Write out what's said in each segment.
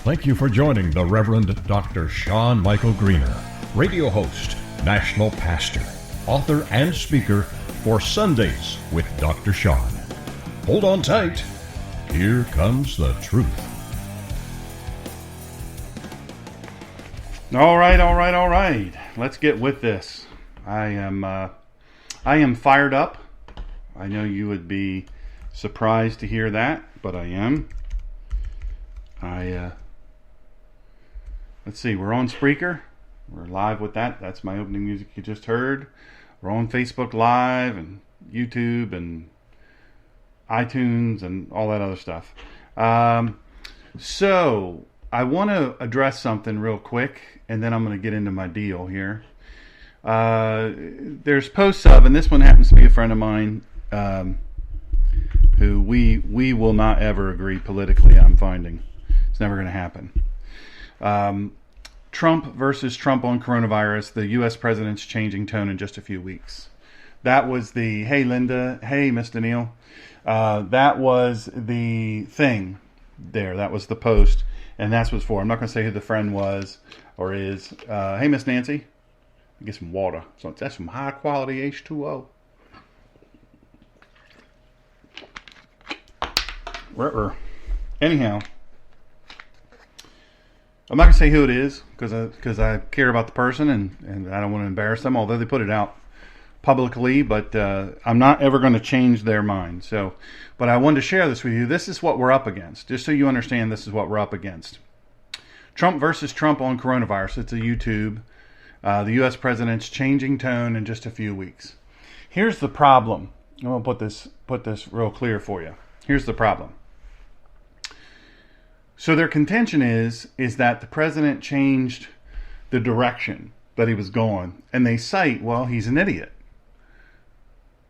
Thank you for joining the Reverend Dr. Sean Michael Greener, radio host, national pastor, author, and speaker for Sundays with Dr. Sean. Hold on tight. Here comes the truth. All right. Let's get with this. I am fired up. I know you would be surprised to hear that, but I am. Let's see, we're on Spreaker. We're live with that. That's my opening music you just heard. We're on Facebook Live and YouTube and iTunes and all that other stuff. So I want to address something real quick, and then I'm going to get into my deal here. There's posts of, and this one happens to be a friend of mine, who we will not ever agree politically, I'm finding. It's never going to happen. Trump versus Trump on coronavirus, the U.S. president's changing tone in just a few weeks. That was the, hey Linda, hey Mr. Neil. That was the thing there. That was the post. And that's what's for. I'm not going to say who the friend was or is. Hey, Miss Nancy. Get some water. So that's some high quality H2O. Anyhow, I'm not going to say who it is because I care about the person and I don't want to embarrass them, although they put it out publicly, but I'm not ever going to change their mind. So, but I wanted to share this with you. This is what we're up against. Just so you understand, this is what we're up against. Trump versus Trump on coronavirus. It's a YouTube. The U.S. president's changing tone in just a few weeks. Here's the problem. I'm going to put this real clear for you. Here's the problem. So their contention is that the president changed the direction that he was going, and they cite, well, he's an idiot.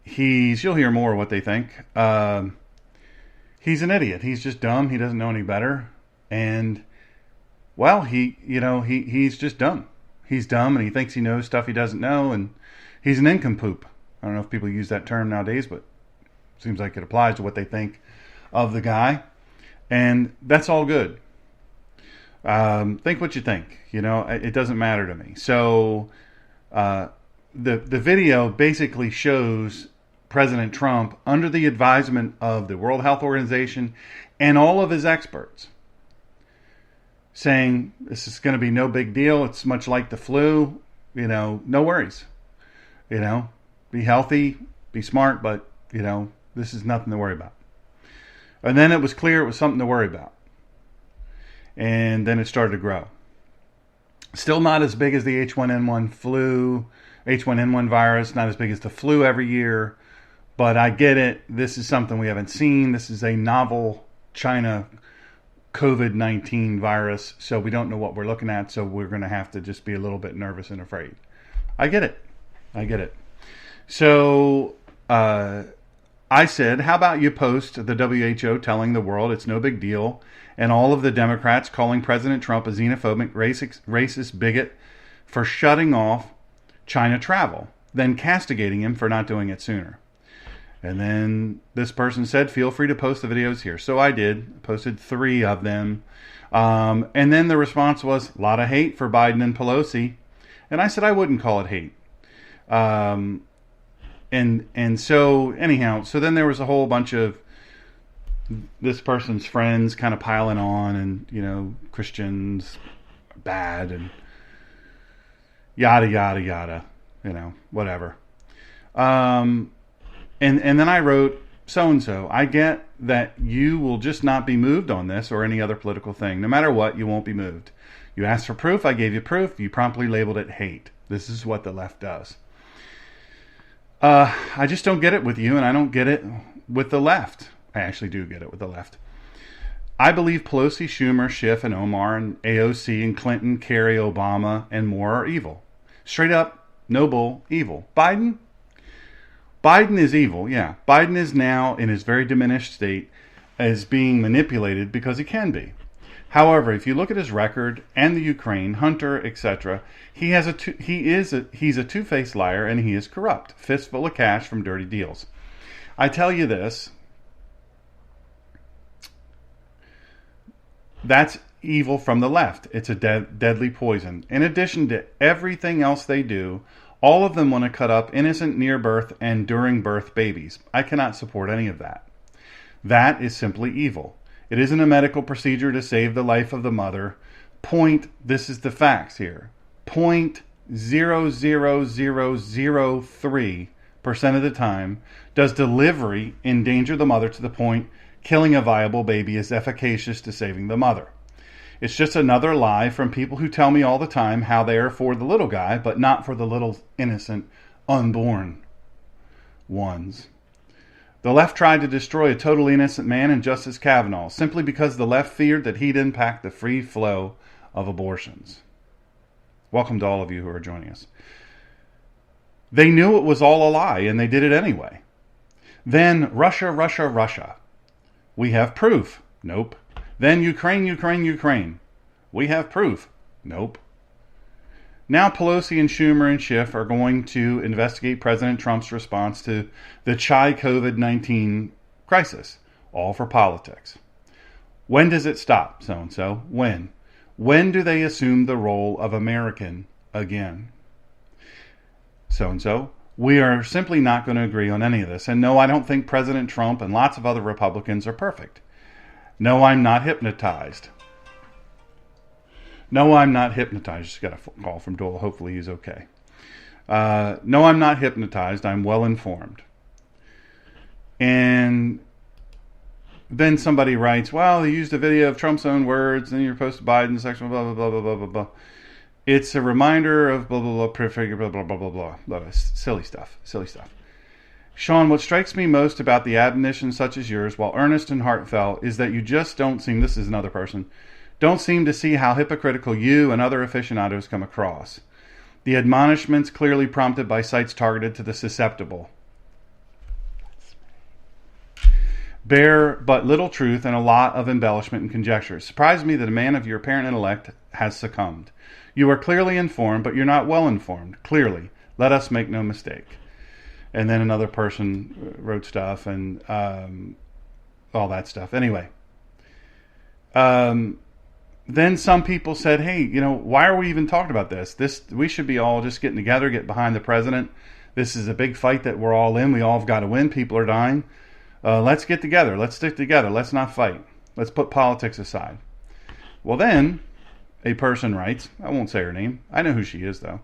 You'll hear more of what they think. He's an idiot. He's just dumb. He doesn't know any better. And, well, he's just dumb. He's dumb and he thinks he knows stuff he doesn't know, and he's an nincompoop. I don't know if people use that term nowadays, but it seems like it applies to what they think of the guy. And that's all good. Think what you think. It doesn't matter to me. So the video basically shows President Trump under the advisement of the World Health Organization and all of his experts saying this is going to be no big deal. It's much like the flu. No worries. Be healthy, be smart, but, this is nothing to worry about. And then it was clear it was something to worry about. And then it started to grow. Still not as big as the H1N1 virus, not as big as the flu every year. But I get it. This is something we haven't seen. This is a novel China COVID-19 virus. So we don't know what we're looking at. So we're going to have to just be a little bit nervous and afraid. I get it. So I said, how about you post the WHO telling the world it's no big deal, and all of the Democrats calling President Trump a xenophobic, racist bigot for shutting off China travel, then castigating him for not doing it sooner. And then this person said, feel free to post the videos here. So I did, posted 3 of them. And then the response was a lot of hate for Biden and Pelosi. And I said I wouldn't call it hate. And so anyhow, so then there was a whole bunch of this person's friends kind of piling on, and Christians bad and yada yada yada, whatever. And then I wrote, so and so, I get that you will just not be moved on this or any other political thing. No matter what, you won't be moved. You asked for proof, I gave you proof. You promptly labeled it hate. This is what the left does. I just don't get it with you, and I don't get it with the left. I actually do get it with the left. I believe Pelosi, Schumer, Schiff, and Omar, and AOC, and Clinton, Kerry, Obama, and more are evil. Straight up, no bull, evil. Biden is evil, yeah. Biden is now, in his very diminished state, as being manipulated because he can be. However, if you look at his record and the Ukraine, Hunter, etc., he's a two-faced liar, and he is corrupt, fistful of cash from dirty deals. I tell you this, evil from the left. It's a deadly poison. In addition to everything else they do, all of them want to cut up innocent near-birth and during-birth babies. I cannot support any of that. That is simply evil. It isn't a medical procedure to save the life of the mother. This is the facts here. 0.00003% of the time does delivery endanger the mother to the point killing a viable baby is efficacious to saving the mother. It's just another lie from people who tell me all the time how they are for the little guy, but not for the little innocent unborn ones. The left tried to destroy a totally innocent man in Justice Kavanaugh simply because the left feared that he'd impact the free flow of abortions. Welcome to all of you who are joining us. They knew it was all a lie, and they did it anyway. Then Russia. We have proof. Nope. Then Ukraine. We have proof. Nope. Now Pelosi and Schumer and Schiff are going to investigate President Trump's response to the Chai COVID-19 crisis, all for politics. When does it stop, so-and-so? When? When do they assume the role of American again? So-and-so. We are simply not going to agree on any of this. And no, I don't think President Trump and lots of other Republicans are perfect. No, I'm not hypnotized. Just got a phone call from Doyle. Hopefully he's okay. No, I'm not hypnotized. I'm well informed. And then somebody writes, well, they used a video of Trump's own words, and you're opposed to Biden's section, blah, blah, blah, blah, blah, blah, blah. It's a reminder of blah, blah, blah, prefigure, blah, blah, blah, blah, blah, blah. Silly stuff. Sean, what strikes me most about the admonitions such as yours, while earnest and heartfelt, is that you just don't seem, this is another person, don't seem to see how hypocritical you and other aficionados come across. The admonishments clearly prompted by sites targeted to the susceptible bear but little truth and a lot of embellishment and conjecture. It surprised me that a man of your apparent intellect has succumbed. You are clearly informed, but you're not well informed. Clearly. Let us make no mistake. And then another person wrote stuff and all that stuff. Anyway. Then some people said, hey, why are we even talking about this? We should be all just getting together, get behind the president. This is a big fight that we're all in. We all have got to win. People are dying. Let's get together. Let's stick together. Let's not fight. Let's put politics aside. Well, then a person writes, I won't say her name. I know who she is, though.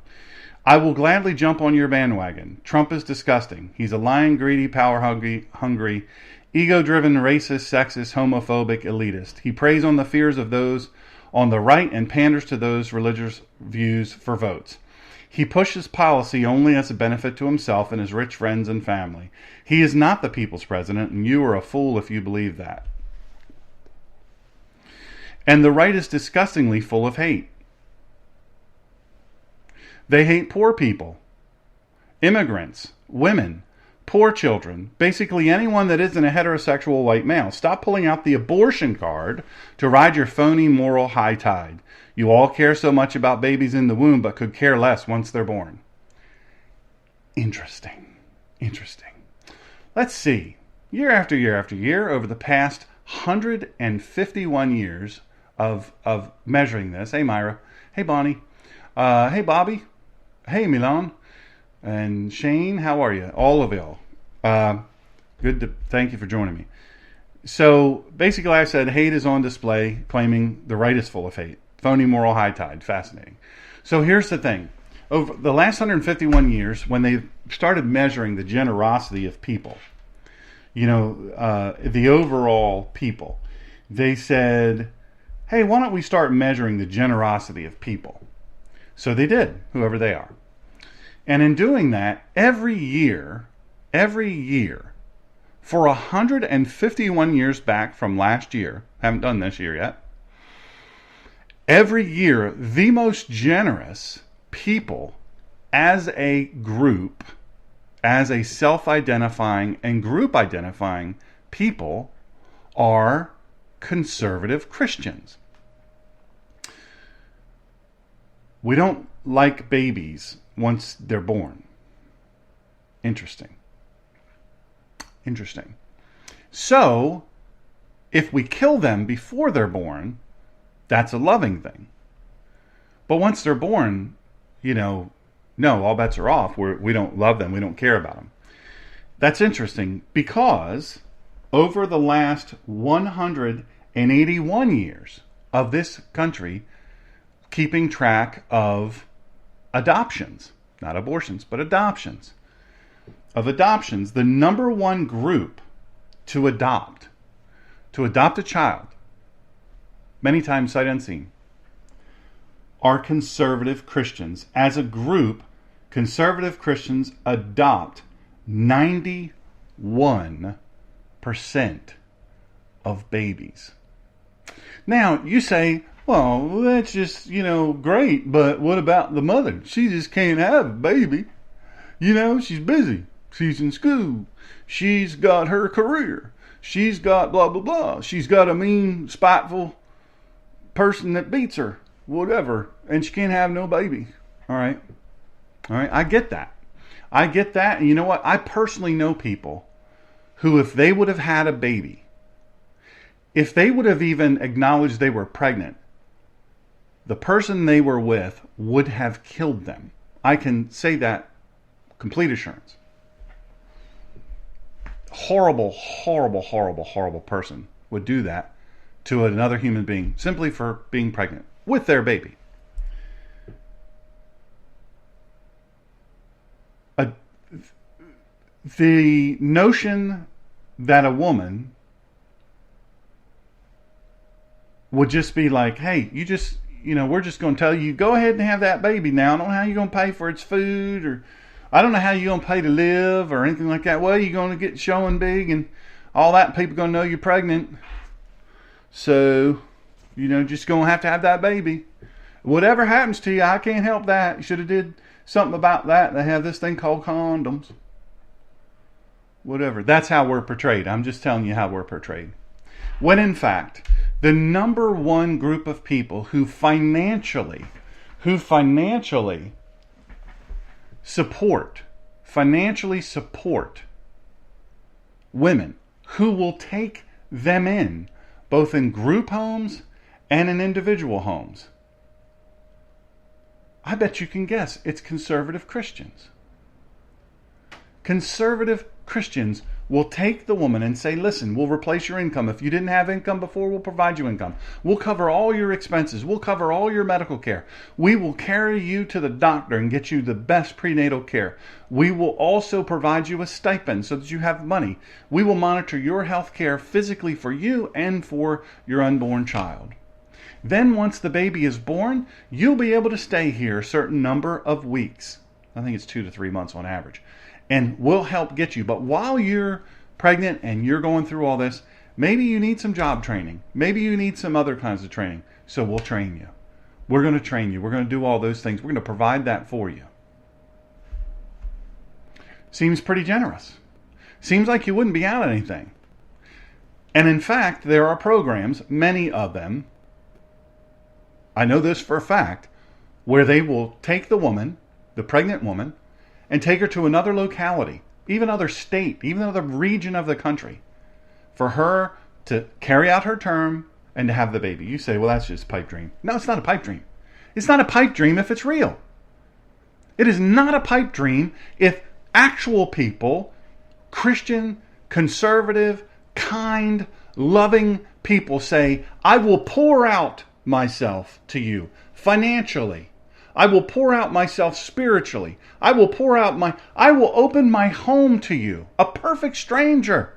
I will gladly jump on your bandwagon. Trump is disgusting. He's a lying, greedy, power-hungry, ego-driven, racist, sexist, homophobic elitist. He preys on the fears of those on the right and panders to those religious views for votes. He pushes policy only as a benefit to himself and his rich friends and family. He is not the people's president, and you are a fool if you believe that. And the right is disgustingly full of hate. They hate poor people, immigrants, women, poor children, basically anyone that isn't a heterosexual white male. Stop pulling out the abortion card to ride your phony moral high tide. You all care so much about babies in the womb, but could care less once they're born. Interesting. Let's see. Year after year after year, over the past 151 years of measuring this. Hey, Myra. Hey, Bonnie. Hey, Bobby. Hey, Milan. And Shane, how are you? All of y'all. Thank you for joining me. So basically I said hate is on display, claiming the right is full of hate. Phony moral high tide. Fascinating. So here's the thing. Over the last 151 years, when they started measuring the generosity of people, the overall people, they said, hey, why don't we start measuring the generosity of people? So they did, whoever they are. And in doing that, every year, for 151 years back from last year, haven't done this year yet, every year, the most generous people as a group, as a self-identifying and group-identifying people, are conservative Christians. We don't like babies once they're born. Interesting. So, if we kill them before they're born, That's a loving thing. But once they're born, no, all bets are off. We don't love them. We don't care about them. That's interesting because over the last 181 years of this country keeping track of adoptions, not abortions, but adoptions, the number one group to adopt a child, many times sight unseen, are conservative Christians. As a group, conservative Christians adopt 91% of babies. Now, you say, well, that's just, great, but what about the mother? She just can't have a baby. She's busy. She's in school. She's got her career. She's got blah, blah, blah. She's got a mean, spiteful person that beats her, whatever, and she can't have no baby. All right. I get that. And you know what? I personally know people who, if they would have had a baby, if they would have even acknowledged they were pregnant, the person they were with would have killed them. I can say that complete assurance. Horrible, horrible, horrible, horrible person would do that to another human being simply for being pregnant with their baby. The notion that a woman would just be like, hey, we're just going to tell you, go ahead and have that baby now. I don't know how you're going to pay for its food, or I don't know how you're going to pay to live or anything like that. Well, you're going to get showing big and all that. People going to know you're pregnant. So, just going to have that baby. Whatever happens to you, I can't help that. You should have did something about that. They have this thing called condoms. Whatever. That's how we're portrayed. I'm just telling you how we're portrayed. When in fact, the number one group of people who financially support women who will take them in, both in group homes and in individual homes, I bet you can guess it's conservative Christians. Conservative Christians will take the woman and say, listen, we'll replace your income. If you didn't have income before, we'll provide you income. We'll cover all your expenses. We'll cover all your medical care. We will carry you to the doctor and get you the best prenatal care. We will also provide you a stipend so that you have money. We will monitor your health care physically for you and for your unborn child. Then once the baby is born, you'll be able to stay here a certain number of weeks. I think it's 2 to 3 months on average. And we'll help get you. But while you're pregnant and you're going through all this, maybe you need some job training. Maybe you need some other kinds of training. So we'll train you. We're going to train you. We're going to do all those things. We're going to provide that for you. Seems pretty generous. Seems like you wouldn't be out anything. And in fact, there are programs, many of them, I know this for a fact, where they will take the woman, the pregnant woman, and take her to another locality, even another state, even another region of the country, for her to carry out her term and to have the baby. You say, well, that's just a pipe dream. No, it's not a pipe dream. It's not a pipe dream if it's real. It is not a pipe dream if actual people, Christian, conservative, kind, loving people say, I will pour out myself to you financially. I will pour out myself spiritually. I will open my home to you, a perfect stranger,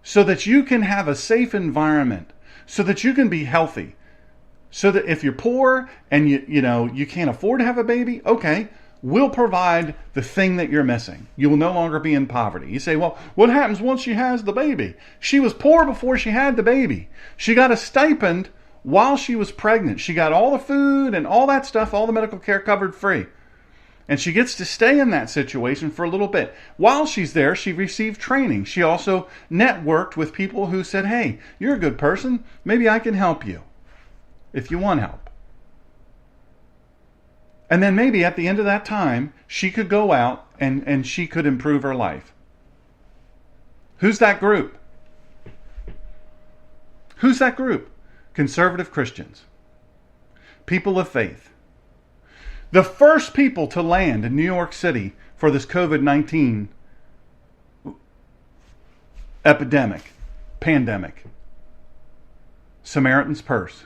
so that you can have a safe environment, so that you can be healthy, so that if you're poor and you can't afford to have a baby, okay, we'll provide the thing that you're missing. You will no longer be in poverty. You say, well, what happens once she has the baby? She was poor before she had the baby. She got a stipend while she was pregnant. She got all the food and all that stuff, all the medical care covered free. And she gets to stay in that situation for a little bit. While she's there, she received training. She also networked with people who said, hey, you're a good person. Maybe I can help you if you want help. And then maybe at the end of that time, she could go out and she could improve her life. Who's that group? Who's that group? Conservative Christians. People of faith. The first people to land in New York City for this COVID-19 pandemic. Samaritan's Purse.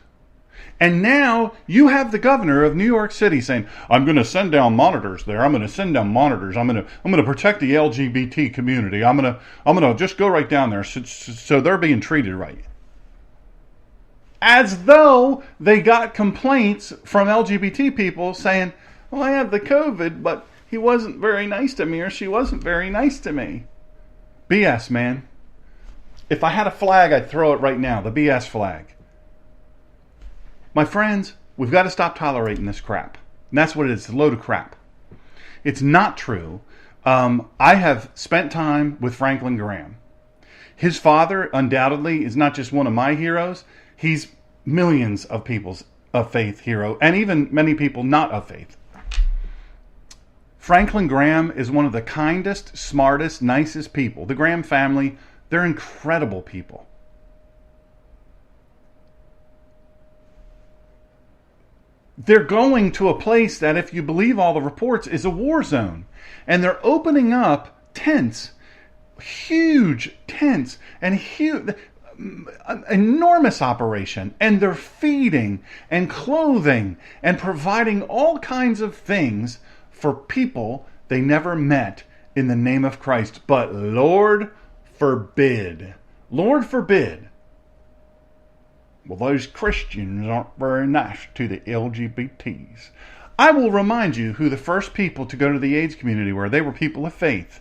And now you have the governor of New York City saying, I'm going to send down monitors there. I'm going to send down monitors. I'm going to protect the LGBT community. I'm going to just go right down there so they're being treated right. As though they got complaints from LGBT people saying, well, I have the COVID, but he wasn't very nice to me or she wasn't very nice to me. BS, man. If I had a flag, I'd throw it right now, the BS flag. My friends, we've got to stop tolerating this crap. And that's what it is, a load of crap. It's not true. I have spent time with Franklin Graham. His father, undoubtedly, is not just one of my heroes. He's millions of people's of faith hero, and even many people not of faith. Franklin Graham is one of the kindest, smartest, nicest people. The Graham family, they're incredible people. They're going to a place that, if you believe all the reports, is a war zone. And they're opening up tents, huge tents, and huge, enormous operation. And they're feeding and clothing and providing all kinds of things for people they never met in the name of Christ. But Lord forbid, well, those Christians aren't very nice to the LGBTs. I will remind you who the first people to go to the AIDS community were. They were people of faith.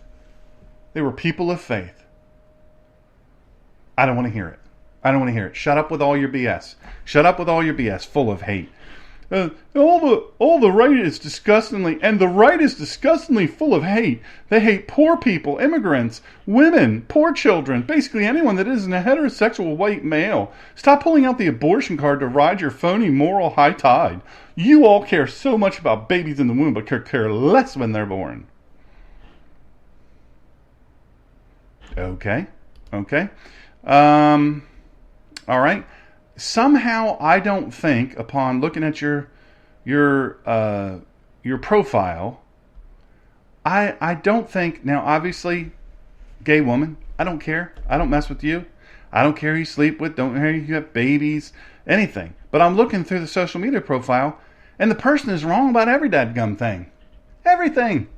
They were people of faith. I don't want to hear it. I don't want to hear it. Shut up with all your BS. Shut up with all your BS full of hate. All the right is disgustingly, and the right is disgustingly full of hate. They hate poor people, immigrants, women, poor children, basically anyone that isn't a heterosexual white male. Stop pulling out the abortion card to ride your phony moral high tide. You all care so much about babies in the womb, but care less when they're born. Okay. All right. Somehow, I don't think, upon looking at your profile, I don't think. Now, obviously, gay woman, I don't care. I don't mess with you. I don't care who you sleep with. Don't care who you have babies, anything. But I'm looking through the social media profile, and the person is wrong about every dadgum thing. Everything.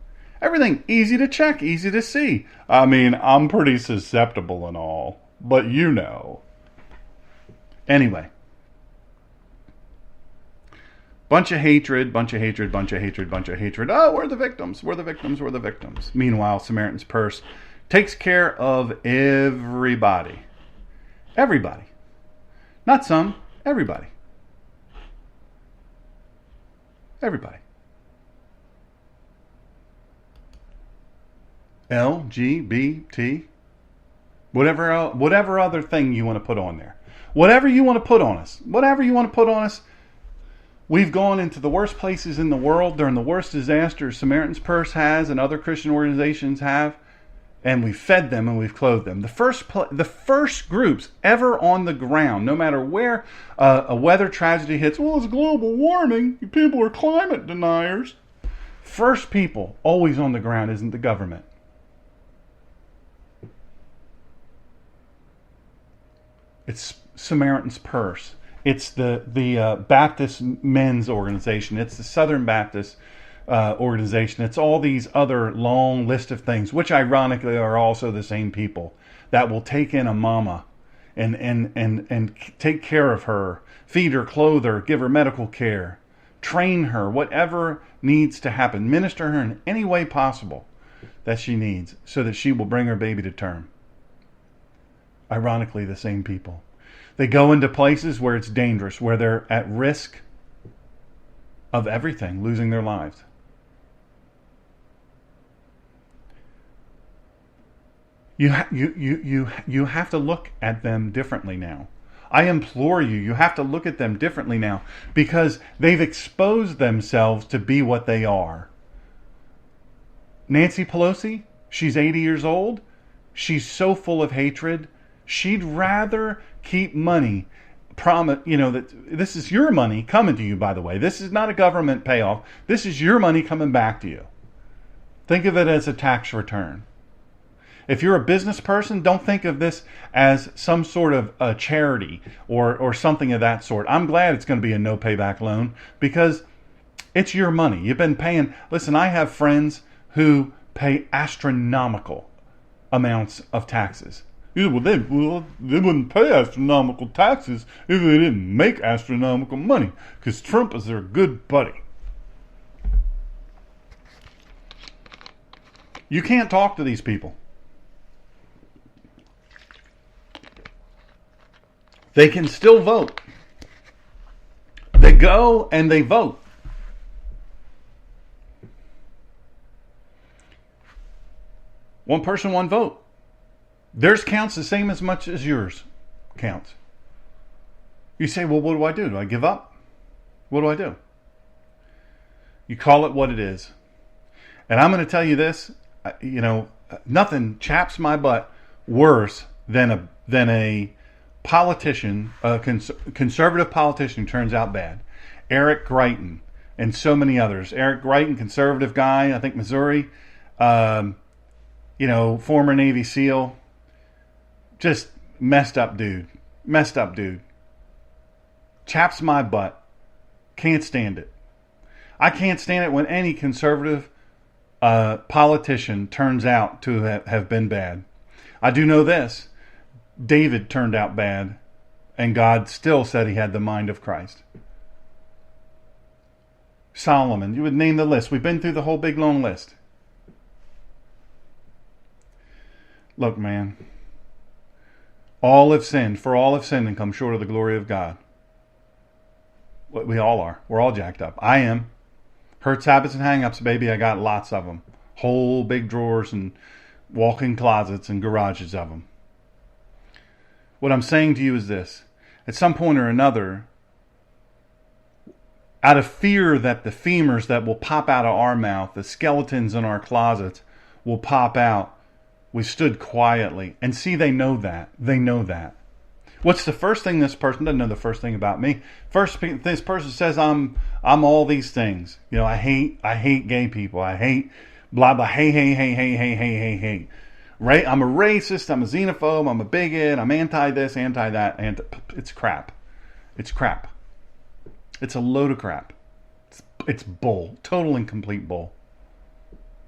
Easy to check, easy to see. I mean, I'm pretty susceptible and all, but you know. Anyway, bunch of hatred. Oh, we're the victims. Meanwhile, Samaritan's Purse takes care of everybody. Everybody. Not some, everybody. LGBT, whatever other thing you want to put on there. Whatever you want to put on us. We've gone into the worst places in the world during the worst disasters Samaritan's Purse has and other Christian organizations have, and we've fed them and we've clothed them. The first groups ever on the ground, no matter where a weather tragedy hits, well, it's global warming, you people are climate deniers. First people always on the ground isn't the government. It's Samaritan's Purse. It's the Baptist Men's Organization. It's the Southern Baptist Organization. It's all these other long list of things, which ironically are also the same people that will take in a mama and take care of her, feed her, clothe her, give her medical care, train her, whatever needs to happen, minister her in any way possible that she needs so that she will bring her baby to term. Ironically, the same people. They go into places where it's dangerous, where they're at risk of everything, losing their lives. You have to look at them differently now. I implore you, you have to look at them differently now because they've exposed themselves to be what they are. Nancy Pelosi, she's 80 years old. She's so full of hatred. She'd rather keep money. Promise, that this is your money coming to you, by the way. This is not a government payoff. This is your money coming back to you. Think of it as a tax return. If you're a business person, don't think of this as some sort of a charity or something of that sort. I'm glad it's going to be a no payback loan because it's your money. You've been paying. Listen, I have friends who pay astronomical amounts of taxes. Yeah, they wouldn't pay astronomical taxes if they didn't make astronomical money because Trump is their good buddy. You can't talk to these people. They can still vote. They go and they vote. One person, one vote. Theirs counts the same as much as yours counts. You say, well, what do I do? Do I give up? What do I do? You call it what it is. And I'm going to tell you this, nothing chaps my butt worse than a politician, a conservative politician who turns out bad. Eric Greitens and so many others. Eric Greitens, conservative guy, I think Missouri, former Navy SEAL. Just messed up dude. Chaps my butt. Can't stand it. I can't stand it when any conservative politician turns out to have been bad. I do know this. David turned out bad, and God still said he had the mind of Christ. Solomon, you would name the list. We've been through the whole big long list. Look, man. All have sinned, for all have sinned and come short of the glory of God. We all are. We're all jacked up. I am. Hurts, habits, and hang-ups, baby. I got lots of them. Whole big drawers and walk-in closets and garages of them. What I'm saying to you is this. At some point or another, out of fear that the femurs that will pop out of our mouth, the skeletons in our closets will pop out, we stood quietly. And see, they know that. They know that. What's the first thing this person doesn't know the first thing about me? First, this person says I'm all these things. I hate gay people. I hate blah blah. Hey. Right? I'm a racist. I'm a xenophobe. I'm a bigot. I'm anti this, anti that. It's crap. It's crap. It's a load of crap. It's bull. Total and complete bull.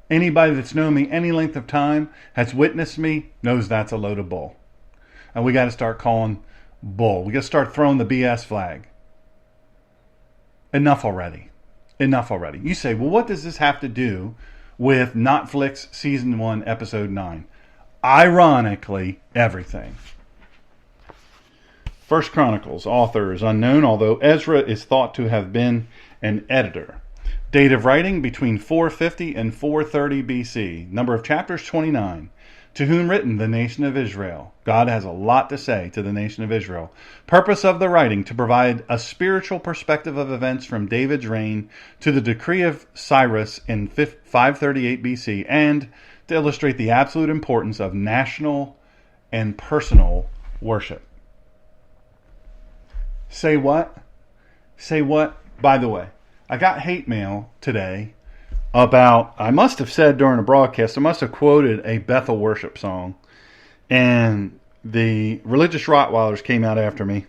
Anybody that's known me any length of time, has witnessed me, knows that's a load of bull. And we got to start calling bull. We got to start throwing the BS flag. Enough already. You say, well, what does this have to do with NOTFlix Season 1, Episode 9? Ironically, everything. 1 Chronicles, author is unknown, although Ezra is thought to have been an editor. Date of writing between 450 and 430 BC. Number of chapters 29. To whom written the nation of Israel. God has a lot to say to the nation of Israel. Purpose of the writing to provide a spiritual perspective of events from David's reign to the decree of Cyrus in 538 BC and to illustrate the absolute importance of national and personal worship. Say what? By the way, I got hate mail today about, I must have said during a broadcast, I must have quoted a Bethel worship song, and the religious Rottweilers came out after me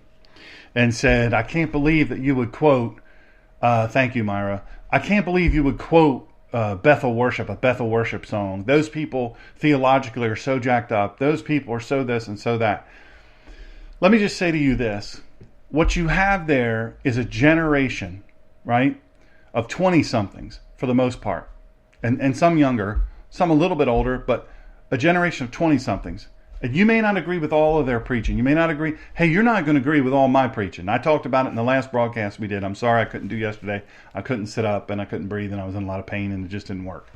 and said, I can't believe that you would quote, thank you, Myra, I can't believe you would quote Bethel worship, a Bethel worship song. Those people theologically are so jacked up. Those people are so this and so that. Let me just say to you this. What you have there is a generation, right, of 20-somethings for the most part, and some younger, some a little bit older, but a generation of 20-somethings. And you may not agree with all of their preaching. You may not agree. Hey, you're not going to agree with all my preaching. I talked about it in the last broadcast we did. I'm sorry I couldn't do yesterday. I couldn't sit up and I couldn't breathe and I was in a lot of pain and it just didn't work.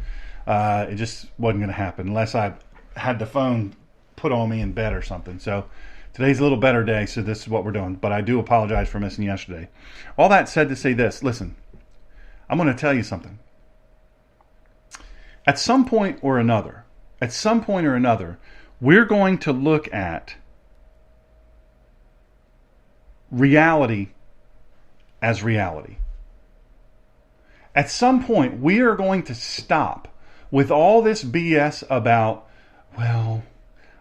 It just wasn't going to happen unless I had the phone put on me in bed or something. So today's a little better day, so this is what we're doing. But I do apologize for missing yesterday. All that said to say this. Listen, I'm going to tell you something. At some point or another, we're going to look at reality as reality. At some point, we are going to stop with all this BS about, well,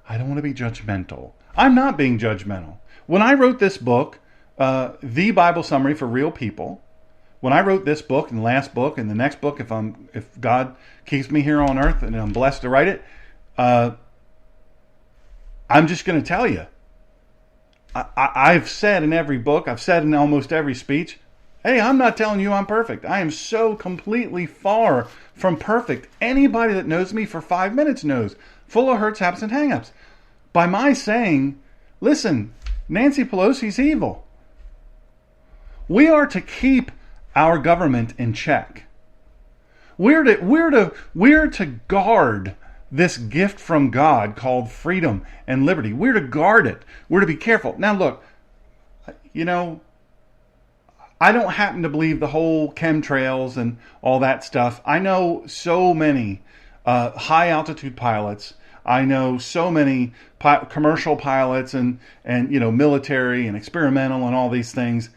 I don't want to be judgmental. I'm not being judgmental. When I wrote this book, The Bible Summary for Real People, when I wrote this book and the last book and the next book, if God keeps me here on earth and I'm blessed to write it, I'm just going to tell you, I've said in every book, I've said in almost every speech, hey, I'm not telling you I'm perfect. I am so completely far from perfect. Anybody that knows me for 5 minutes knows. Full of hurts, haps, and hang-ups. By my saying, listen, Nancy Pelosi's evil. We are to keep our government in check. We're to guard this gift from God called freedom and liberty. We're to guard it. We're to be careful. Now look, I don't happen to believe the whole chemtrails and all that stuff. I know so many high altitude pilots. I know so many commercial pilots and military and experimental and all these things.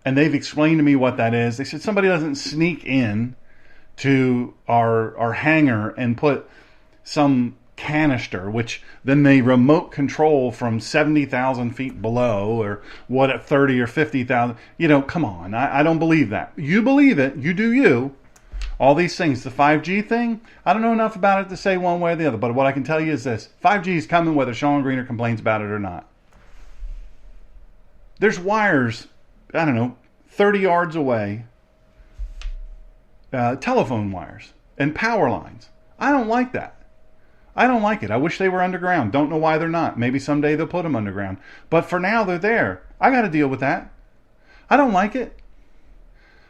And they've explained to me what that is. They said somebody doesn't sneak in to our hangar and put some canister, which then they remote control from 70,000 feet below, or what, at 30 or 50,000. Come on. I don't believe that. You believe it. You do you. All these things. The 5G thing, I don't know enough about it to say one way or the other. But what I can tell you is this. 5G is coming whether Sean Greener complains about it or not. There's wires, 30 yards away, telephone wires and power lines. I don't like that. I don't like it. I wish they were underground. Don't know why they're not. Maybe someday they'll put them underground. But for now, they're there. I got to deal with that. I don't like it.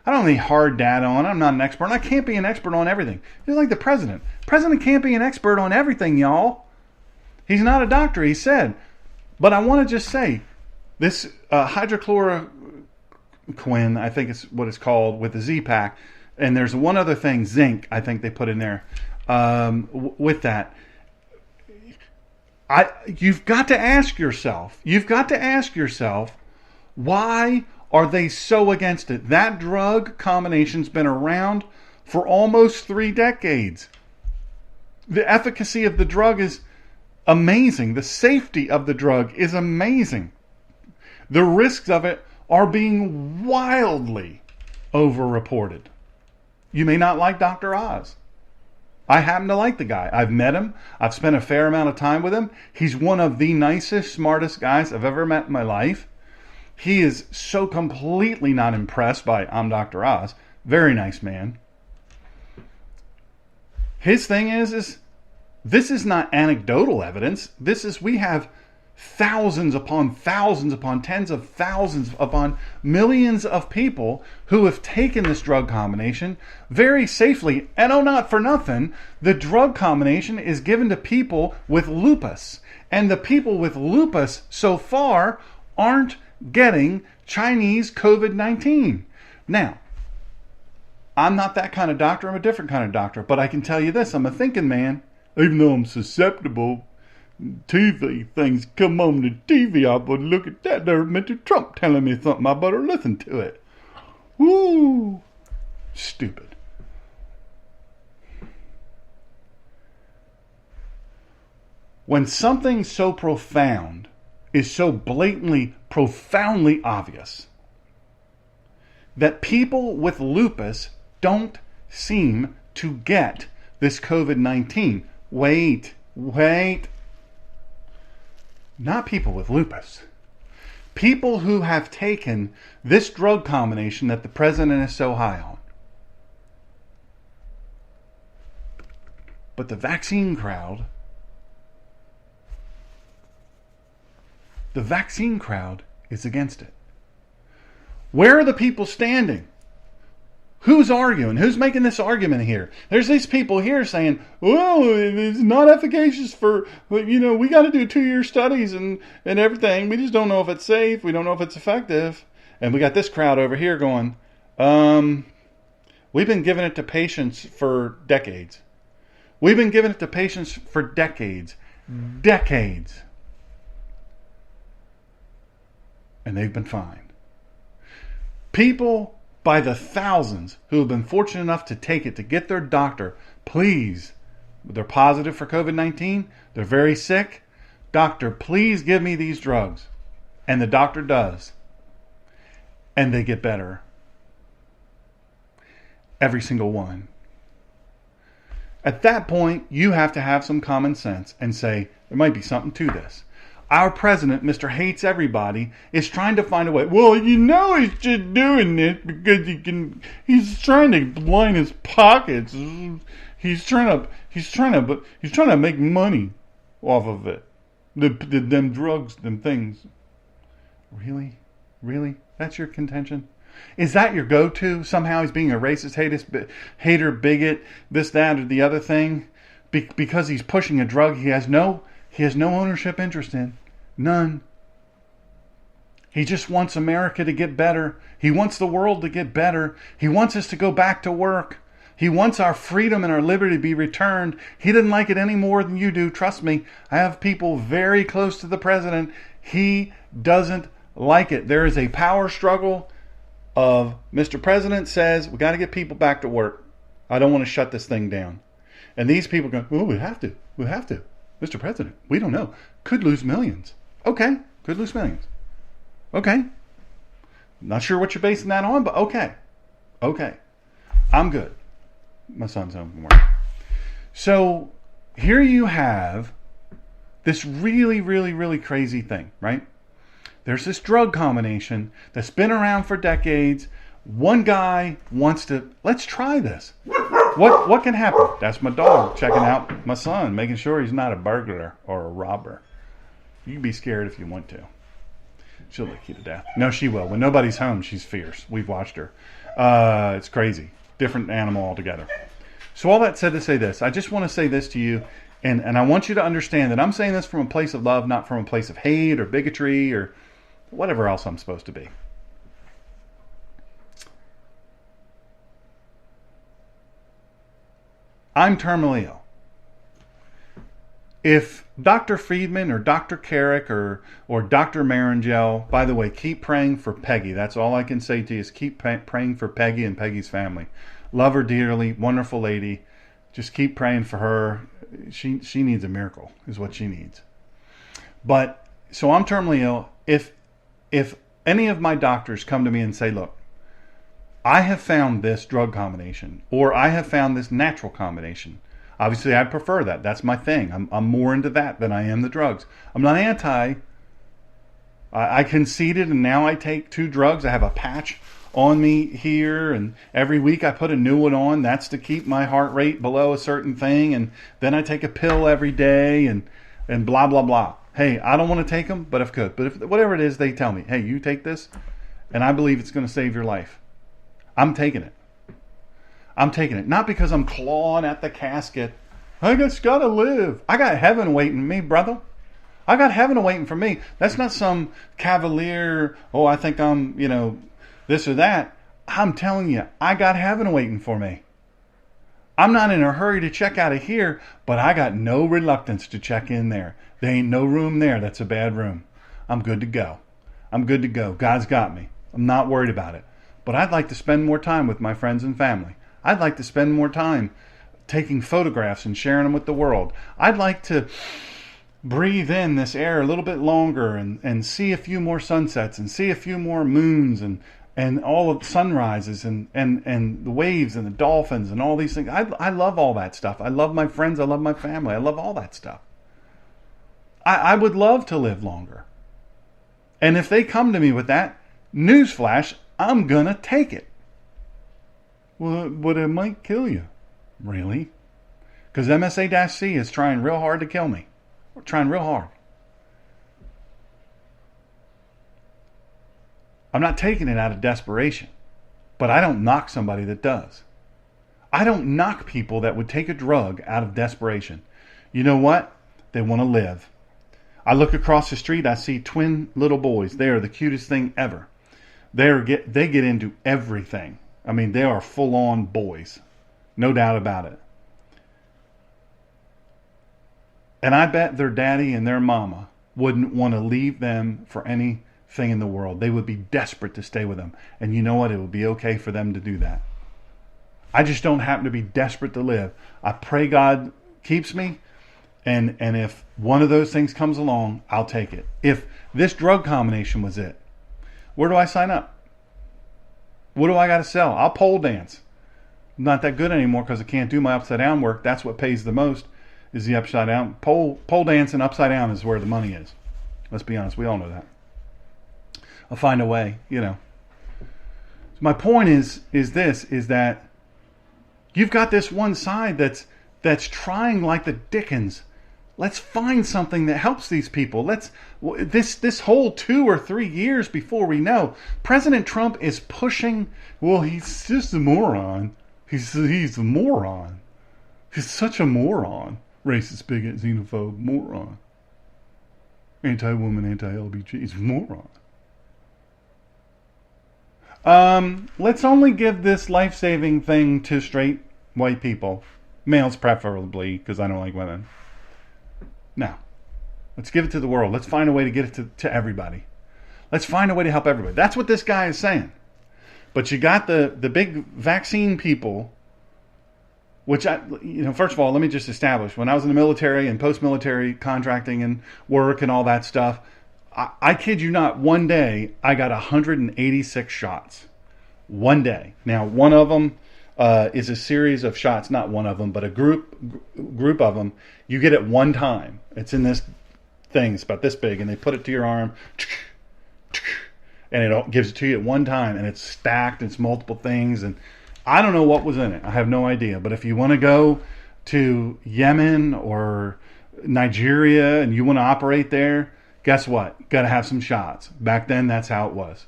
I don't have any hard data on it. I'm not an expert. And I can't be an expert on everything. Just like the president. President can't be an expert on everything, y'all. He's not a doctor, he said. But I want to just say, this hydrochloroquine, I think it's what it's called, with the Z-Pack, and there's one other thing, zinc, I think they put in there with that. You've got to ask yourself, why are they so against it? That drug combination's been around for almost 3 decades. The efficacy of the drug is amazing. The safety of the drug is amazing. The risks of it are being wildly overreported. You may not like Dr. Oz. I happen to like the guy. I've met him. I've spent a fair amount of time with him. He's one of the nicest, smartest guys I've ever met in my life. He is so completely not impressed by I'm Dr. Oz. Very nice man. His thing is this is not anecdotal evidence. We have thousands upon tens of thousands upon millions of people who have taken this drug combination very safely. And not for nothing, the drug combination is given to people with lupus. And the people with lupus so far aren't getting Chinese COVID-19. Now, I'm not that kind of doctor. I'm a different kind of doctor. But I can tell you this, I'm a thinking man. Even though I'm susceptible, TV things come on the TV, I would look at that. There's Mr. Trump telling me something. I better listen to it. Woo! Stupid. When something so profound is so blatantly, profoundly obvious that people with lupus don't seem to get this COVID-19. Wait. Not people with lupus. People who have taken this drug combination that the president is so high on. But the vaccine crowd is against it. Where are the people standing? Who's arguing? Who's making this argument here? There's these people here saying, well, it's not efficacious for, we got to do 2-year studies and everything. We just don't know if it's safe. We don't know if it's effective. And we got this crowd over here going, we've been giving it to patients for decades. Decades. and they've been fine. People by the thousands who have been fortunate enough to take it, to get their doctor, please, they're positive for COVID-19, they're very sick, doctor, please give me these drugs. And the doctor does. And they get better. Every single one. At that point, you have to have some common sense and say, there might be something to this. Our president, Mr. Hates Everybody, is trying to find a way. Well, he's just doing this because he's trying to line his pockets. He's trying to make money off of it. Them drugs, them things. Really? Really? That's your contention? Is that your go-to? Somehow he's being a racist, hater, bigot, this, that, or the other thing? Because he's pushing a drug he has no ownership interest in. None. He just wants America to get better. He wants the world to get better. He wants us to go back to work. He wants our freedom and our liberty to be returned. He doesn't like it any more than you do. Trust me. I have people very close to the president. He doesn't like it. There is a power struggle of Mr. President says, we got to get people back to work. I don't want to shut this thing down. And these people go, oh, we have to. We have to. Mr. President, we don't know. Could lose millions. Okay. Could lose millions. Okay. Not sure what you're basing that on, but okay. Okay. I'm good. My son's home from work. So here you have this really, really, really crazy thing, right? There's this drug combination that's been around for decades. One guy wants to, let's try this. What can happen? That's my dog checking out my son, making sure he's not a burglar or a robber. You can be scared if you want to. She'll lick you to death. No, she will. When nobody's home, she's fierce. We've watched her. It's crazy. Different animal altogether. So all that said to say this, I just want to say this to you, and I want you to understand that I'm saying this from a place of love, not from a place of hate or bigotry or whatever else I'm supposed to be. I'm terminally ill. If Dr. Friedman or Dr. Carrick or Dr. Marangel, by the way, keep praying for Peggy. That's all I can say to you is keep praying for Peggy and Peggy's family. Love her dearly, wonderful lady. Just keep praying for her. She needs a miracle, is what she needs. But, so I'm terminally ill. If any of my doctors come to me and say, look, I have found this drug combination, or I have found this natural combination. Obviously, I prefer that. That's my thing. I'm more into that than I am the drugs. I'm not anti. I conceded, and now I take 2 drugs. I have a patch on me here, and every week I put a new one on. That's to keep my heart rate below a certain thing, and then I take a pill every day, and blah, blah, blah. Hey, I don't want to take them, but if could. But if whatever it is, they tell me, hey, you take this, and I believe it's going to save your life. I'm taking it. I'm taking it. Not because I'm clawing at the casket. I just got to live. I got heaven waiting for me, brother. I got heaven waiting for me. That's not some cavalier, I think I'm, this or that. I'm telling you, I got heaven waiting for me. I'm not in a hurry to check out of here, but I got no reluctance to check in there. There ain't no room there that's a bad room. I'm good to go. I'm good to go. God's got me. I'm not worried about it. But I'd like to spend more time with my friends and family. I'd like to spend more time taking photographs and sharing them with the world. I'd like to breathe in this air a little bit longer and see a few more sunsets and see a few more moons and all of the sunrises and the waves and the dolphins and all these things. I love all that stuff. I love my friends. I love my family. I love all that stuff. I would love to live longer. And if they come to me with that, newsflash, I'm going to take it. Well, but it might kill you. Really? Because MSA-C is trying real hard to kill me. We're trying real hard. I'm not taking it out of desperation. But I don't knock somebody that does. I don't knock people that would take a drug out of desperation. You know what? They want to live. I look across the street, I see twin little boys. They are the cutest thing ever. They get into everything. I mean, they are full-on boys. No doubt about it. And I bet their daddy and their mama wouldn't want to leave them for any thing in the world. They would be desperate to stay with him. And you know what? It would be okay for them to do that. I just don't happen to be desperate to live. I pray God keeps me. And if one of those things comes along, I'll take it. If this drug combination was it, where do I sign up? What do I got to sell? I'll pole dance. I'm not that good anymore because I can't do my upside down work. That's what pays the most, is the upside down. Pole dance and upside down is where the money is. Let's be honest. We all know that. I'll find a way, So my point is that you've got this one side that's trying like the dickens. Let's find something that helps these people. This whole 2 or 3 years before we know, President Trump is pushing. Well, he's just a moron. He's a moron. He's such a moron. Racist, bigot, xenophobe, moron. Anti-woman, anti-LGBT. He's a moron. Let's only give this life-saving thing to straight white people. Males preferably, because I don't like women. Now, let's give it to the world. Let's find a way to get it to everybody. Let's find a way to help everybody. That's what this guy is saying. But you got the big vaccine people, which first of all, let me just establish. When I was in the military and post-military contracting and work and all that stuff, I kid you not, one day I got 186 shots. One day. Now, one of them is a series of shots, not one of them, but a group of them. You get it one time. It's in this thing. It's about this big, and they put it to your arm, and it gives it to you at one time, and it's stacked. It's multiple things, and I don't know what was in it. I have no idea. But if you want to go to Yemen or Nigeria and you want to operate there, guess what? Got to have some shots. Back then, that's how it was.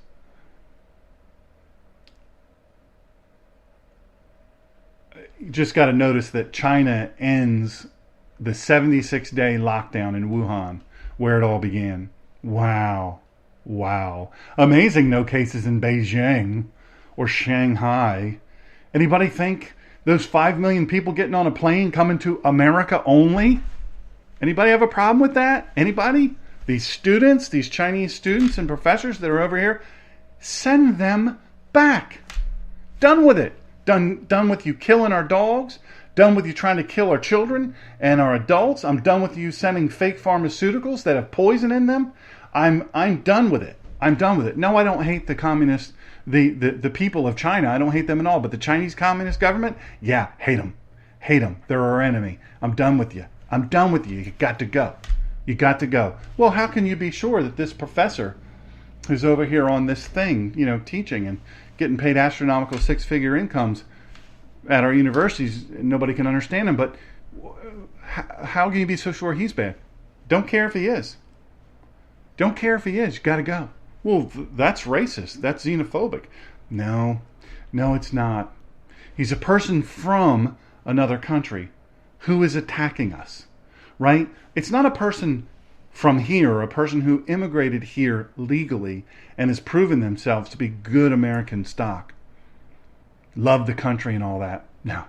You just got to notice that China ends the 76-day lockdown in Wuhan, where it all began. Wow. Amazing, no cases in Beijing or Shanghai. Anybody think those 5 million people getting on a plane coming to America only? Anybody have a problem with that? Anybody? These students, these Chinese students and professors that are over here, send them back. Done with it. Done with you killing our dogs. Done with you trying to kill our children and our adults. I'm done with you sending fake pharmaceuticals that have poison in them. I'm done with it. I'm done with it. No, I don't hate the communists, the people of China. I don't hate them at all. But the Chinese Communist government, yeah, hate them. Hate them. They're our enemy. I'm done with you. I'm done with you. You got to go. You got to go. Well, how can you be sure that this professor who's over here on this thing, teaching and getting paid astronomical 6-figure incomes at our universities, nobody can understand him, but how can you be so sure he's bad? Don't care if he is. Don't care if he is. You got to go. Well, that's racist. That's xenophobic. No, it's not. He's a person from another country who is attacking us, right? It's not a person from here, or a person who immigrated here legally and has proven themselves to be good American stock. Love the country and all that. No.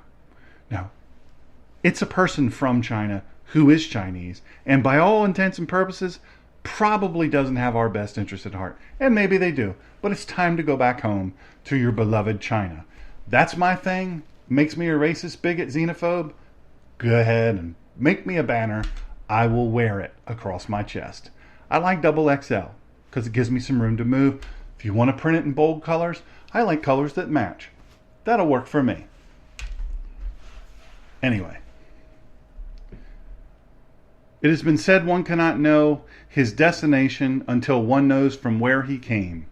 It's a person from China who is Chinese, and by all intents and purposes, probably doesn't have our best interest at heart. And maybe they do, but it's time to go back home to your beloved China. That's my thing. Makes me a racist, bigot, xenophobe? Go ahead and make me a banner. I will wear it across my chest. I like XXL because it gives me some room to move. If you want to print it in bold colors, I like colors that match. That'll work for me. Anyway. It has been said one cannot know his destination until one knows from where he came.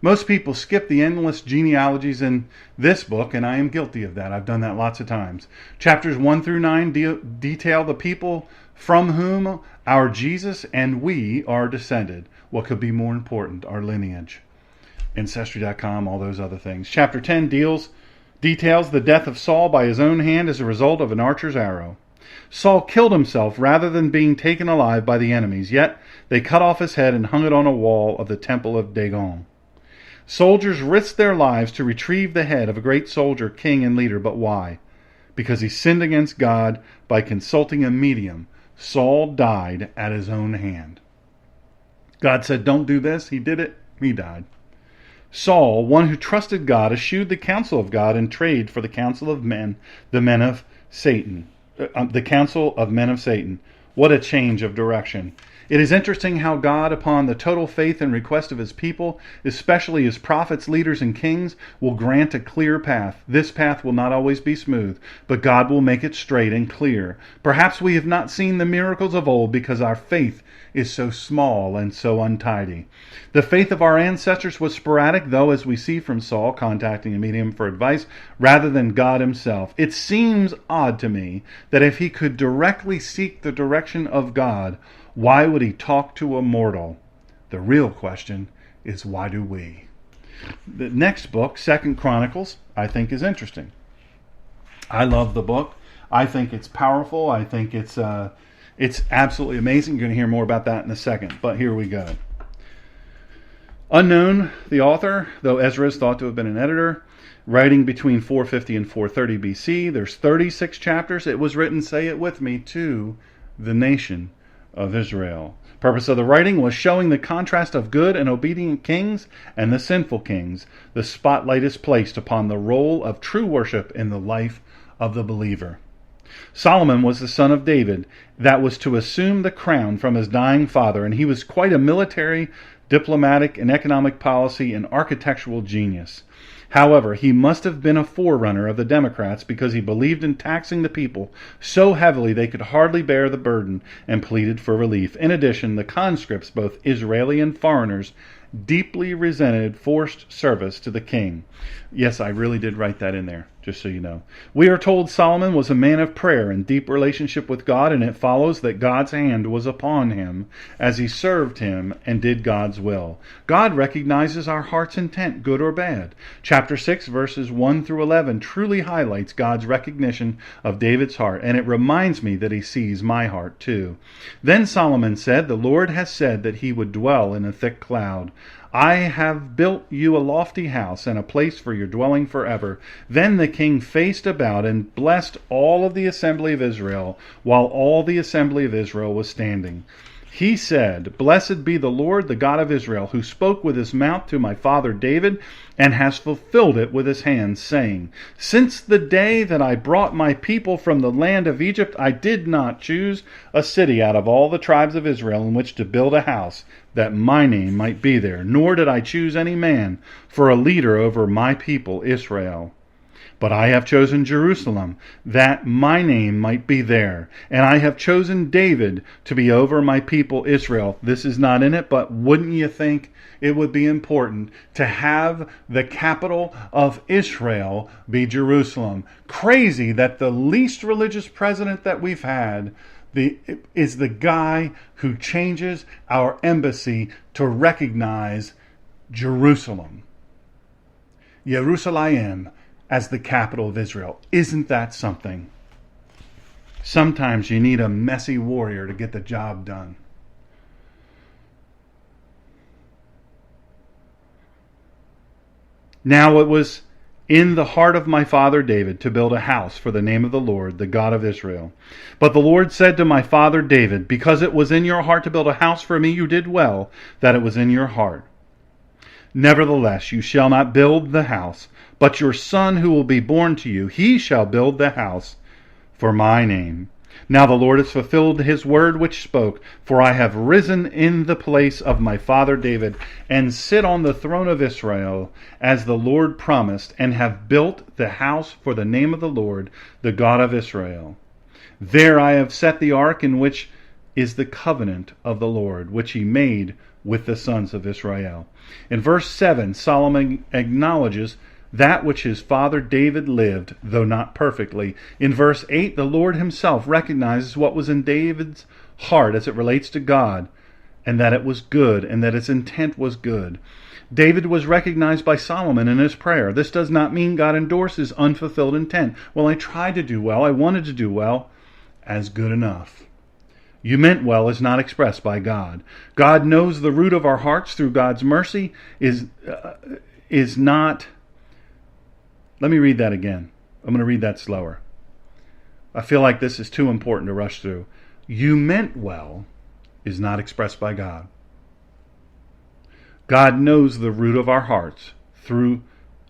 Most people skip the endless genealogies in this book, and I am guilty of that. I've done that lots of times. Chapters 1 through 9 detail the people from whom our Jesus and we are descended. What could be more important? Our lineage. Ancestry.com, all those other things. Chapter 10 details the death of Saul by his own hand as a result of an archer's arrow. Saul killed himself rather than being taken alive by the enemies, yet they cut off his head and hung it on a wall of the temple of Dagon. Soldiers risked their lives to retrieve the head of a great soldier, king, and leader, but why? Because he sinned against God by consulting a medium. Saul died at his own hand. God said, don't do this. He did it. He died. Saul, one who trusted God, eschewed the counsel of God and traded for the counsel of men, the men of Satan. The counsel of men of Satan. What a change of direction. It is interesting how God, upon the total faith and request of his people, especially his prophets, leaders, and kings, will grant a clear path. This path will not always be smooth, but God will make it straight and clear. Perhaps we have not seen the miracles of old because our faith is so small and so untidy. The faith of our ancestors was sporadic, though, as we see from Saul contacting a medium for advice rather than God himself. It seems odd to me that if he could directly seek the direction of God, why would he talk to a mortal? The real question is, why do we? The next book, 2 Chronicles, I think is interesting. I love the book. I think it's powerful. I think it's absolutely amazing. You're going to hear more about that in a second, but here we go. Unknown, the author, though Ezra is thought to have been an editor, writing between 450 and 430 BC. There's 36 chapters. It was written, say it with me, to the nation of Israel. Purpose of the writing was showing the contrast of good and obedient kings and the sinful kings. The spotlight is placed upon the role of true worship in the life of the believer. Solomon was the son of David that was to assume the crown from his dying father, and he was quite a military, diplomatic, and economic policy and architectural genius. However, he must have been a forerunner of the Democrats because he believed in taxing the people so heavily they could hardly bear the burden and pleaded for relief. In addition, the conscripts, both Israeli and foreigners, deeply resented forced service to the king. Yes, I really did write that in there, just so you know. We are told Solomon was a man of prayer and deep relationship with God, and it follows that God's hand was upon him as he served him and did God's will. God recognizes our heart's intent, good or bad. Chapter 6, verses 1 through 11 truly highlights God's recognition of David's heart, and it reminds me that he sees my heart too. Then Solomon said, "The Lord has said that he would dwell in a thick cloud. I have built you a lofty house and a place for your dwelling forever." Then the king faced about and blessed all of the assembly of Israel, while all the assembly of Israel was standing. He said, "Blessed be the Lord, the God of Israel, who spoke with his mouth to my father David, and has fulfilled it with his hands, saying, Since the day that I brought my people from the land of Egypt, I did not choose a city out of all the tribes of Israel in which to build a house, that my name might be there, nor did I choose any man for a leader over my people Israel. But I have chosen Jerusalem, that my name might be there. And I have chosen David to be over my people Israel." This is not in it, but wouldn't you think it would be important to have the capital of Israel be Jerusalem? Crazy that the least religious president that we've had is the guy who changes our embassy to recognize Jerusalem. Jerusalem as the capital of Israel. Isn't that something? Sometimes you need a messy warrior to get the job done. Now it was in the heart of my father David to build a house for the name of the Lord, the God of Israel. But the Lord said to my father David, "Because it was in your heart to build a house for me, you did well that it was in your heart. Nevertheless, you shall not build the house, but your son who will be born to you, he shall build the house for my name. Now the Lord has fulfilled his word which spoke, for I have risen in the place of my father David, and sit on the throne of Israel, as the Lord promised, and have built the house for the name of the Lord, the God of Israel. There I have set the ark in which is the covenant of the Lord, which he made with the sons of Israel." In verse 7, Solomon acknowledges that which his father David lived, though not perfectly. In verse 8, the Lord himself recognizes what was in David's heart as it relates to God, and that it was good, and that its intent was good. David was recognized by Solomon in his prayer. This does not mean God endorses unfulfilled intent. Well, I tried to do well, I wanted to do well, as good enough. You meant well is not expressed by God. God knows the root of our hearts through God's mercy is not... Let me read that again. I'm going to read that slower. I feel like this is too important to rush through. You meant well is not expressed by God. God knows the root of our hearts,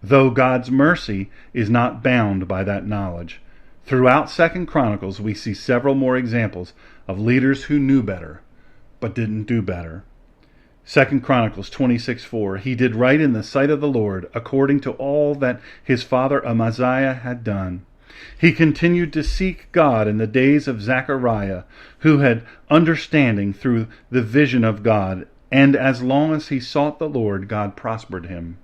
though God's mercy is not bound by that knowledge. Throughout 2 Chronicles, we see several more examples of leaders who knew better, but didn't do better. 2 Chronicles 26:4, he did right in the sight of the Lord, according to all that his father Amaziah had done. He continued to seek God in the days of Zechariah, who had understanding through the vision of God, and as long as he sought the Lord, God prospered him.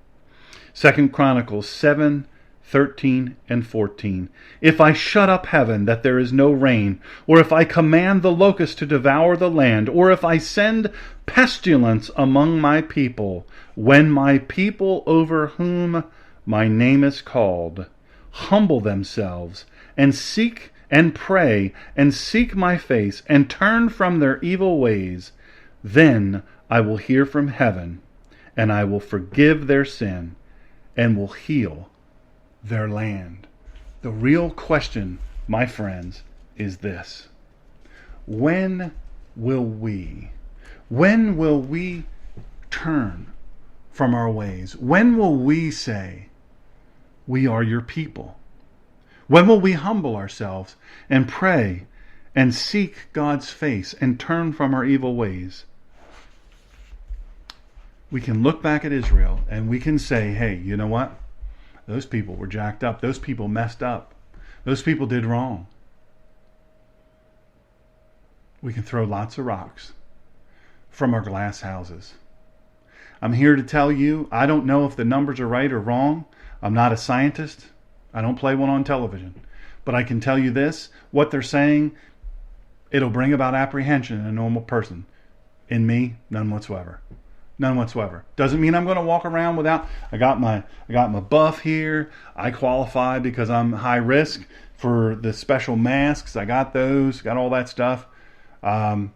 2 Chronicles 7:13 and 14. If I shut up heaven that there is no rain, or if I command the locust to devour the land, or if I send pestilence among my people, when my people over whom my name is called humble themselves and seek and pray and seek my face and turn from their evil ways, then I will hear from heaven and I will forgive their sin and will heal their land. The real question, my friends, is this: when will we turn from our ways? When will we say, we are your people? When will we humble ourselves and pray and seek God's face and turn from our evil ways? We can look back at Israel and we can say, hey, you know what? Those people were jacked up. Those people messed up. Those people did wrong. We can throw lots of rocks from our glass houses. I'm here to tell you, I don't know if the numbers are right or wrong. I'm not a scientist. I don't play one on television. But I can tell you this, what they're saying, it'll bring about apprehension in a normal person. In me, none whatsoever. None whatsoever. Doesn't mean I'm going to walk around without. I got my buff here. I qualify because I'm high risk for the special masks. I got those. Got all that stuff. I'm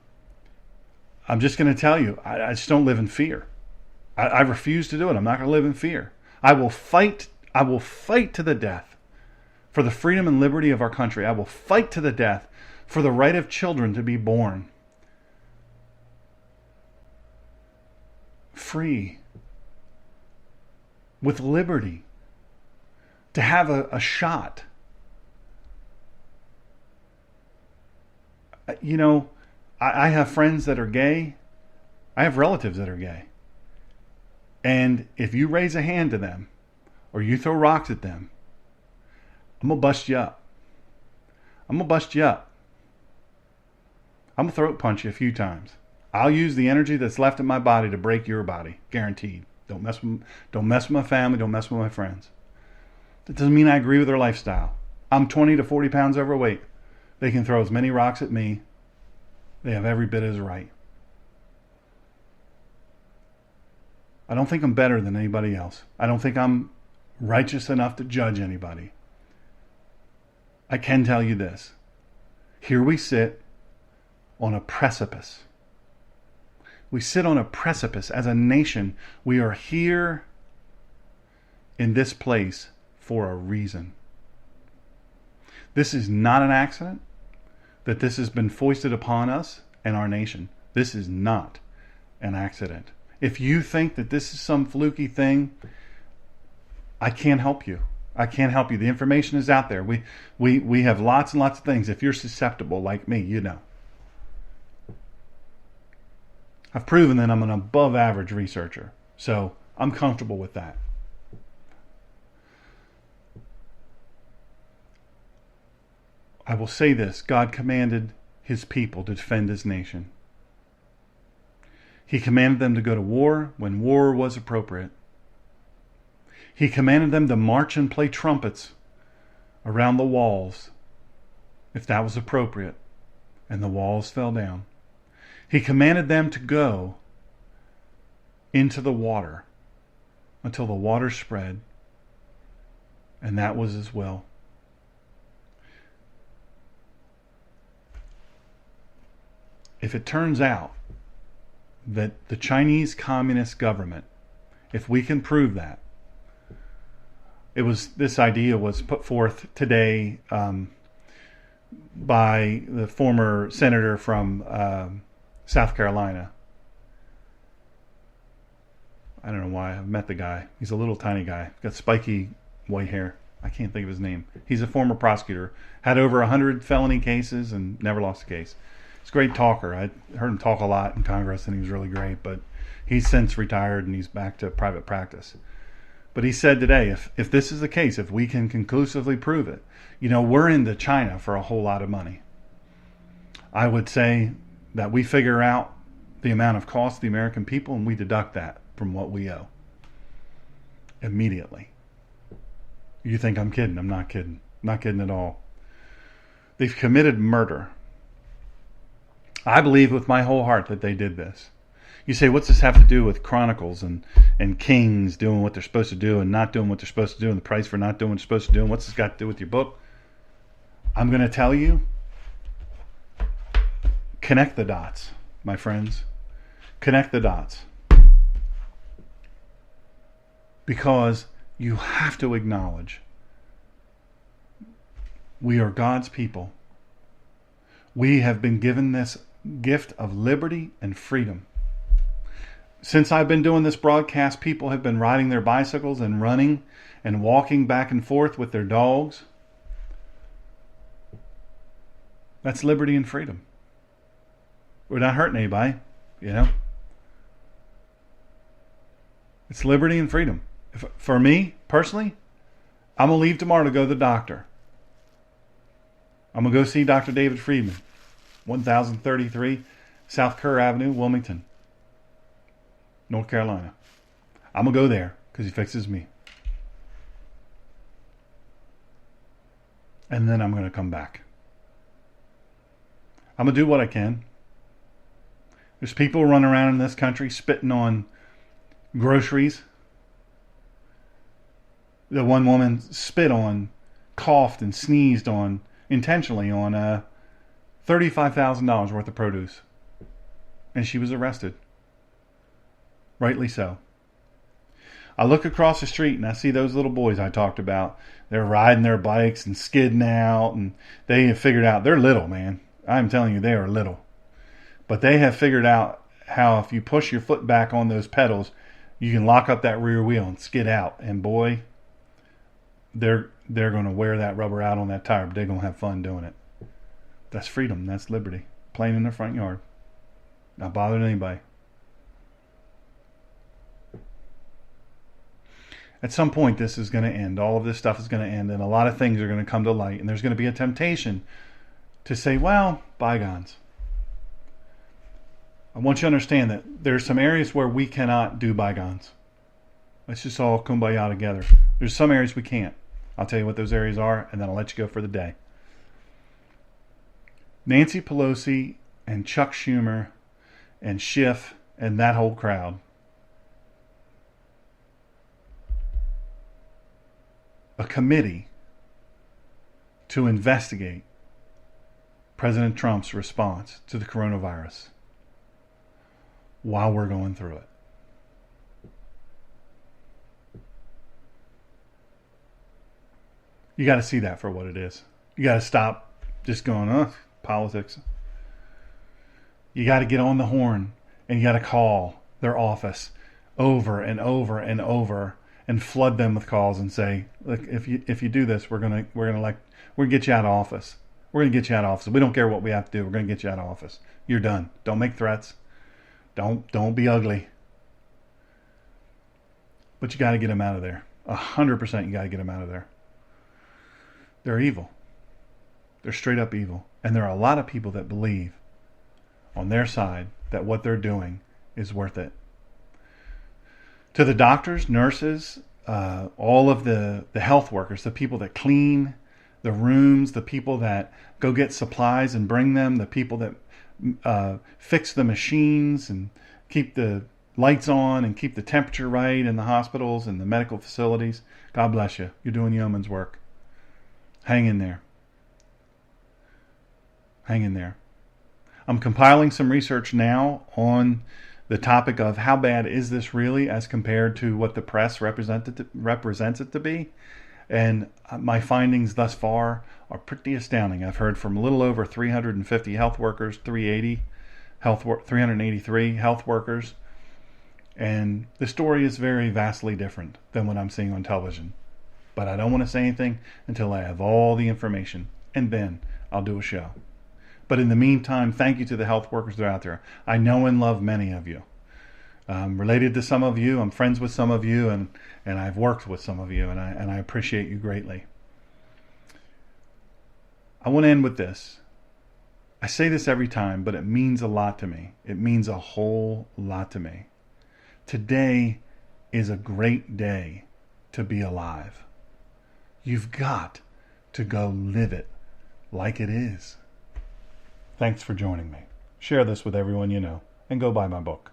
just going to tell you, I just don't live in fear. I refuse to do it. I'm not going to live in fear. I will fight to the death for the freedom and liberty of our country. I will fight to the death for the right of children to be born free, with liberty, to have a shot. You know, I have friends that are gay. I have relatives that are gay. And if you raise a hand to them or you throw rocks at them, I'm going to bust you up. I'm going to bust you up. I'm going to throat punch you a few times. I'll use the energy that's left in my body to break your body. Guaranteed. Don't mess with my family. Don't mess with my friends. That doesn't mean I agree with their lifestyle. I'm 20 to 40 pounds overweight. They can throw as many rocks at me. They have every bit as right. I don't think I'm better than anybody else. I don't think I'm righteous enough to judge anybody. I can tell you this. Here we sit on a precipice. We sit on a precipice as a nation. We are here in this place for a reason. This is not an accident that this has been foisted upon us and our nation. This is not an accident. If you think that this is some fluky thing, I can't help you. I can't help you. The information is out there. We have lots and lots of things. If you're susceptible like me, you know. I've proven that I'm an above average researcher. So I'm comfortable with that. I will say this. God commanded his people to defend his nation. He commanded them to go to war when war was appropriate. He commanded them to march and play trumpets around the walls if that was appropriate, and the walls fell down. He commanded them to go into the water until the water spread, and that was his will. If it turns out that the Chinese Communist government, if we can prove that, this idea was put forth today by the former senator from South Carolina. I don't know why. I've met the guy. He's a little tiny guy. Got spiky white hair. I can't think of his name. He's a former prosecutor. Had over 100 felony cases and never lost a case. He's a great talker. I heard him talk a lot in Congress, and he was really great. But he's since retired, and he's back to private practice. But he said today, if this is the case, if we can conclusively prove it, we're into China for a whole lot of money. I would say that we figure out the amount of cost to the American people, and we deduct that from what we owe immediately. You think I'm kidding? I'm not kidding. I'm not kidding at all. They've committed murder. I believe with my whole heart that they did this. You say, what's this have to do with Chronicles and kings doing what they're supposed to do and not doing what they're supposed to do, and the price for not doing what they're supposed to do, and what's this got to do with your book? I'm going to tell you, connect the dots, my friends. Connect the dots. Because you have to acknowledge we are God's people. We have been given this gift of liberty and freedom. Since I've been doing this broadcast, people have been riding their bicycles and running and walking back and forth with their dogs. That's liberty and freedom. We're not hurting anybody, It's liberty and freedom. For me, personally, I'm going to leave tomorrow to go to the doctor. I'm going to go see Dr. David Friedman, 1033 South Kerr Avenue, Wilmington, North Carolina. I'm going to go there because he fixes me. And then I'm going to come back. I'm going to do what I can. There's people running around in this country spitting on groceries. The one woman spit on, coughed, and sneezed on, intentionally on $35,000 worth of produce. And she was arrested. Rightly so. I look across the street and I see those little boys I talked about. They're riding their bikes and skidding out, and they have figured out, they're little, man. I'm telling you, they are little. But they have figured out how if you push your foot back on those pedals, you can lock up that rear wheel and skid out. And boy, they're going to wear that rubber out on that tire, but they're going to have fun doing it. That's freedom. That's liberty. Playing in their front yard. Not bothering anybody. At some point, this is going to end. All of this stuff is going to end, and a lot of things are going to come to light, and there's going to be a temptation to say, well, bygones. I want you to understand that there's some areas where we cannot do bygones. Let's just all kumbaya together. There's some areas we can't. I'll tell you what those areas are, and then I'll let you go for the day. Nancy Pelosi and Chuck Schumer and Schiff and that whole crowd. A committee to investigate President Trump's response to the coronavirus while we're going through it. You got to see that for what it is. You got to stop just going, politics. You got to get on the horn and you got to call their office over and over and over and flood them with calls and say, look, if you do this, we're gonna get you out of office. We're gonna get you out of office. We don't care what we have to do. We're gonna get you out of office. You're done. Don't make threats. Don't be ugly. But you got to get them out of there. 100%. You got to get them out of there. They're evil. They're straight up evil, and there are a lot of people that believe on their side that what they're doing is worth it. To the doctors, nurses, all of the health workers, the people that clean the rooms, the people that go get supplies and bring them, the people that fix the machines and keep the lights on and keep the temperature right in the hospitals and the medical facilities. God bless you. You're doing yeoman's work. Hang in there. Hang in there. I'm compiling some research now on the topic of how bad is this really as compared to what the press represents it to be. And my findings thus far are pretty astounding. I've heard from a little over 350 health workers, 383 health workers, And the story is very vastly different than what I'm seeing on television. But I don't want to say anything until I have all the information, and then I'll do a show. But in the meantime, thank you to the health workers that are out there. I know and love many of you. I'm related to some of you. I'm friends with some of you, and I've worked with some of you, and I appreciate you greatly. I want to end with this. I say this every time, but it means a lot to me. It means a whole lot to me. Today is a great day to be alive. You've got to go live it like it is. Thanks for joining me. Share this with everyone you know, and go buy my book.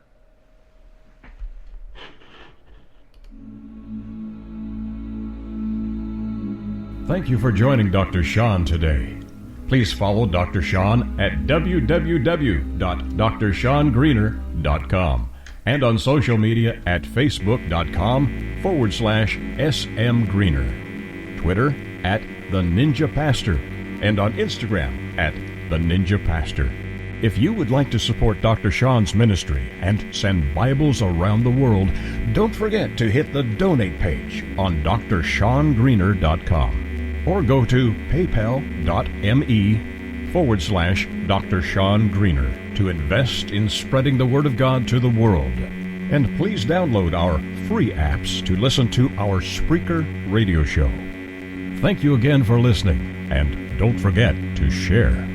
Thank you for joining Dr. Sean today. Please follow Dr. Sean at www.drshawngreener.com and on social media at facebook.com/smgreener, Twitter at The Ninja Pastor, and on Instagram at The Ninja Pastor. If you would like to support Dr. Sean's ministry and send Bibles around the world, don't forget to hit the donate page on drshawngreener.com or go to paypal.me/Dr. Sean Greener to invest in spreading the Word of God to the world. And please download our free apps to listen to our Spreaker radio show. Thank you again for listening, and don't forget to share.